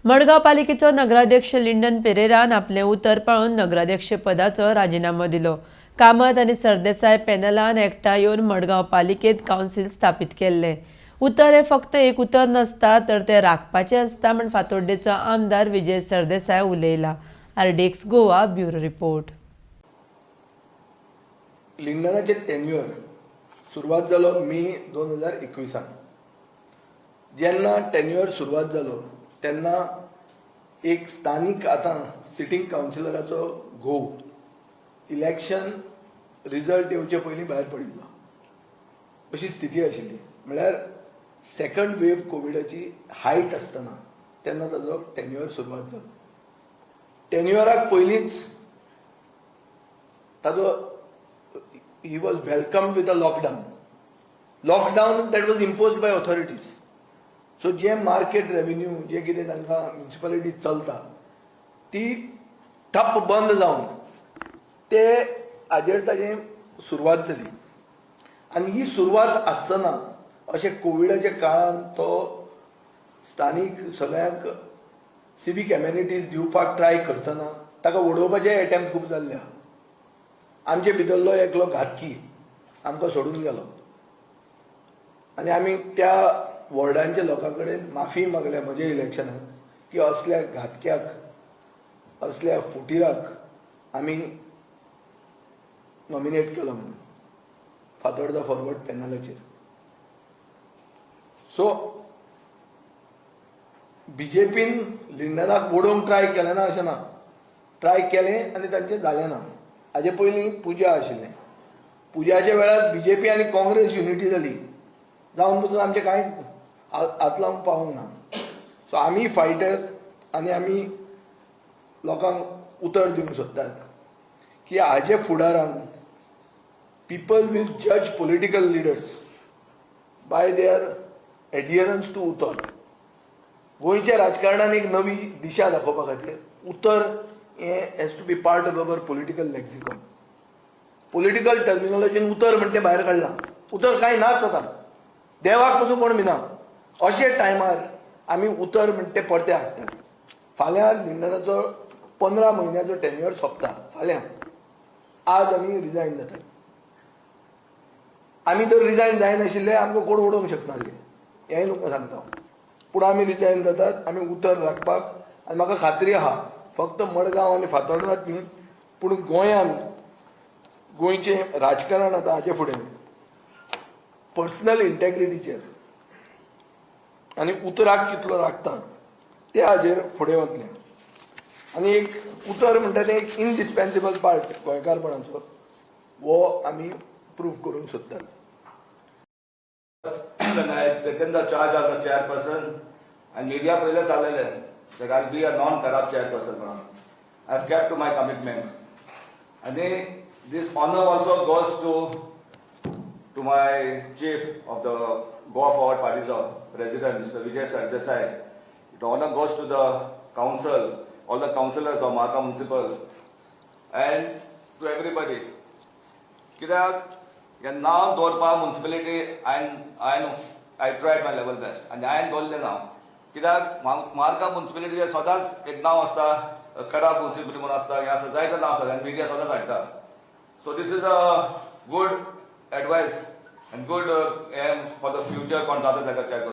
मडगांव पालिकेचो नगराध्यक्ष लिंडन पेरेरान आपले उतर पाळून नगराध्यक्ष पदाचो राजीनामो दिलो। कामत आनी सरदेसाय पॅनलान एकठांय येवन मडगांव पालिकेत कावन्सिल स्थापीत केल्ले। उतर हे फक्त एक उतर नसता तर ते राखपाचें आसता म्हण फातोड्डेचो आमदार विजय सरदेसाय उलयला। RDX Goa bureau report. लिंडनाचे टेन्युअर सुरवात जालो मे 2021 जेन्ना टेन्युअर सुरवात जालो तेन्ना एक स्थानिक आतां सिटींग कावन्सिलराचो घोव इलेक्शन रिजल्ट येवचे पयलीं भायर पडिल्लो अशी स्थिती आशिल्ली। म्हळ्यार सेकंड वेव कोविडाची हायट आसतना तेन्ना ताजो टेन्युअर सुरवात जालो। टेन्युअराक पयलींच ताजो he was welcomed with a lockdown that was imposed by authorities. So जे मार्केट रेव्हेन्यू जे कितें तांकां म्युनिसिपालिटी चलता ती ठप्प बंद जावन ते हाजेर ताजें सुरवात जाली। आनी ही सुरवात आसतना अशें कोविडाच्या काळान तो स्थानीक सगळ्यांक सिवीक एम्युनिटीज दिवपाक ट्राय करतना ताका वडोवपाचे अटेम्प्ट खूब जाल्ले आहा। आमचे भितरलो एकलो घातकी आमकां सोडून गेलो आनी आमी त्या वॉर्डांच्या लोकां कडेन माफी मागल्या म्हज्या इलेक्शनाक की असल्या घातक्याक असल्या फुटीराक आमी नॉमिनेट केलो म्हणून फातोर्डा फॉरवर्ड पॅनलाचेर। सो बीजेपीन लिंडनाक वडोवंक ट्राय केलें ना अशें ना, ट्राय केलें आनी तांचें जालें ना। हाजे पयलीं पुजा आशिल्लें, पुजाच्या वेळार बीजेपी आनी काँग्रेस युनिटी जाली, जावन पसून आमचें कांय हात लावंक पावूंक ना। सो आमी फायटर आनी आमी लोकांक उतर दिवंक सोदतात की हाजे फुडारान पीपल वील जज political leaders by their adherence to उतर। गोंयच्या राजकारणान एक नवी दिशा दाखोवपा खातीर उतर has to be part of our political lexicon. Political terminology उतर म्हणते भायर काढला, उतर काय नाच आता देवाक पासून कोण भिना अशे टायमार आमी उतर म्हणते परते हाडटात। फाल्यां लिंडनाचो 15 म्हयन्याचो टेन्युअर सोंपता, फाल्यां आज आमी रिजायन जातात। आमी तर रिजायन जायनाशिल्ले आमकां कोण ओडोवंक शकनासले हेंय तुमकां सांगता, पूण आमी रिजायन जातात, आमी उतर राखपाक। आनी म्हाका खात्री आहा फक्त मडगांव आनी फातोर्डाच न्ही पूण गोंयान गोंयचें राजकारण आतां हाचे फुडें पर्सनल इंटेग्रिटीचेर आनी उतराक कितलो राखता ते हाजेर फुडें वतलें। आनी एक उतर म्हणटा तें एक इनडिस्पेन्सिबल पार्ट गोंयकारपणाचो, वो आमी प्रूव करूंक सोदतात। When I had taken the charge as the chairperson and media पहिले सांगलेलें that I'll be a non-corrupt chairperson. I've kept to my commitments. And this honor also goes to my chief of the Goa Forward Party's president, Mr. Vijay Sardesai. The honor goes to the council, all the councillors of Marka Municipal, and to everybody. Kidak, now Dorpa municipality, I tried my level best, and I am told now. कित्याक मार्का म्युनिसिपालिटीचे सदांच एक नांव आसता, कडाप municipality म्हणून आसता, हें आसता, जायते नांव आसता आनी मिडिया सदांच हाडटा। So this is a good advice and good aim for the future कोण जाता ताका चॅक